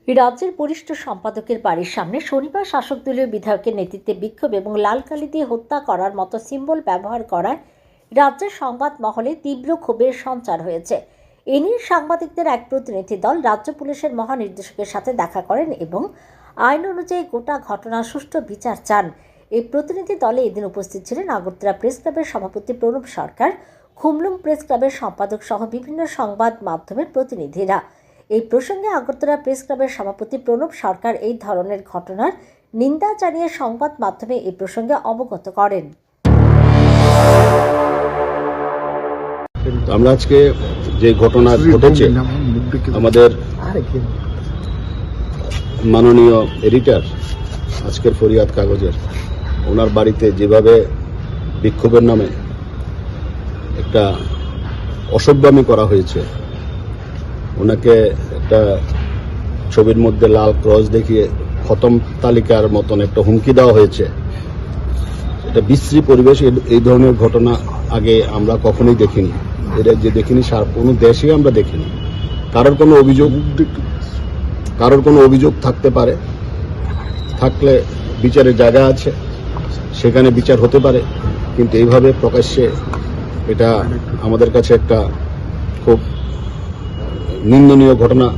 রাজ্যের বরিষ্ঠ সম্পাদকের বাড়ির সামনে শনিবার শাসক দলীয় বিধায়কের নেতৃত্বে বিক্ষোভ এবং লাল কালি দিয়ে হত্যা করার মতো সিম্বল ব্যবহার করায় রাজ্যের সংবাদ মহলে তীব্র ক্ষোভের সঞ্চার হয়েছে। এ নিয়ে সাংবাদিকদের এক প্রতিনিধি দল রাজ্য পুলিশের মহানির্দেশকের সাথে দেখা করেন এবং আইন অনুযায়ী গোটা ঘটনার সুষ্ঠু বিচার চান। এই প্রতিনিধি দলে এদিন উপস্থিত ছিলেন আগরতলা প্রেস ক্লাবের সভাপতি প্রণব সরকার, খুমলুং প্রেস ক্লাবের সম্পাদক সহ বিভিন্ন সংবাদ মাধ্যমের প্রতিনিধিরা। এই প্রসঙ্গে আগরতলা প্রেস ক্লাবের সভাপতি প্রণব সরকার এই ধরনের ঘটনার নিন্দা জানিয়ে সংবাদ মাধ্যমে এই প্রসঙ্গে অবগত করেন। আমরা আজকে যে ঘটনা ঘটেছে, আমাদের মাননীয় এডিটর আজকের ফরিয়াদ কাগজের ওনার বাড়িতে যেভাবে বিক্ষোভের নামে একটা অসভ্যামি করা হয়েছে, ওনাকে একটা ছবির মধ্যে লাল ক্রস দেখিয়ে খতম তালিকার মতন একটা হুমকি দেওয়া হয়েছে। এটা বিশ্রী পরিবেশ। এই ধরনের ঘটনা আগে আমরা কখনোই দেখিনি, এটা যে দেখিনি কোনো দেশে আমরা দেখিনি। কারোর কোনো অভিযোগ থাকতে পারে, থাকলে বিচারের জায়গা আছে, সেখানে বিচার হতে পারে, কিন্তু এইভাবে প্রকাশ্যে এটা আমাদের কাছে একটা খুব নিন্দনীয় ঘটনা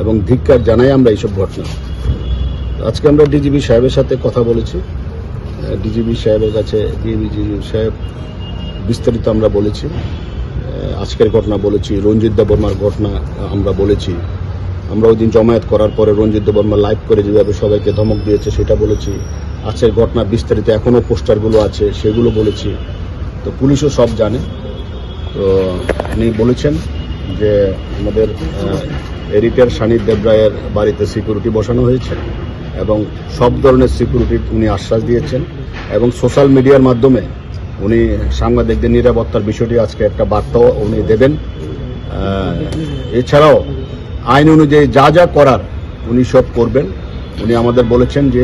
এবং ধিক্কার জানাই আমরা এইসব ঘটনা। আজকে আমরা ডিজিপি সাহেবের সাথে কথা বলেছি, ডিজিপি সাহেবের কাছে ডিজিপি সাহেব বিস্তারিত আমরা বলেছি, আজকের ঘটনা বলেছি, রঞ্জিত দেববর্মার ঘটনা আমরা বলেছি। আমরা ওই দিন জমায়েত করার পরে রঞ্জিত দেববর্মা লাইভ করে যেভাবে সবাইকে ধমক দিয়েছে সেটা বলেছি। আজকের ঘটনা বিস্তারিত এখনও পোস্টারগুলো আছে সেগুলো বলেছি। তো পুলিশও সব জানে। তো উনি বলেছেন যে আমাদের এডিটর সানিদ দেবরায়ের বাড়িতে সিকিউরিটি বসানো হয়েছে এবং সব ধরনের সিকিউরিটি উনি আশ্বাস দিয়েছেন এবং সোশ্যাল মিডিয়ার মাধ্যমে উনি সাংবাদিকদের নিরাপত্তার বিষয়টি আজকে একটা বার্তাও উনি দেবেন। এছাড়াও আইন অনুযায়ী যা যা করার উনি সব করবেন। উনি আমাদের বলেছেন যে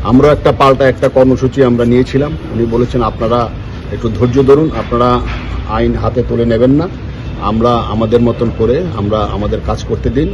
আমরা পাল্টা একটা কর্মসূচি আমরা নিয়েছিলাম। উনি বলেছেন আপনারা একটু ধৈর্য ধরুন, আপনারা আইন হাতে তুলে নেবেন না, আমরা আমাদের মতন করে আমরা আমাদের কাজ করতে দিন।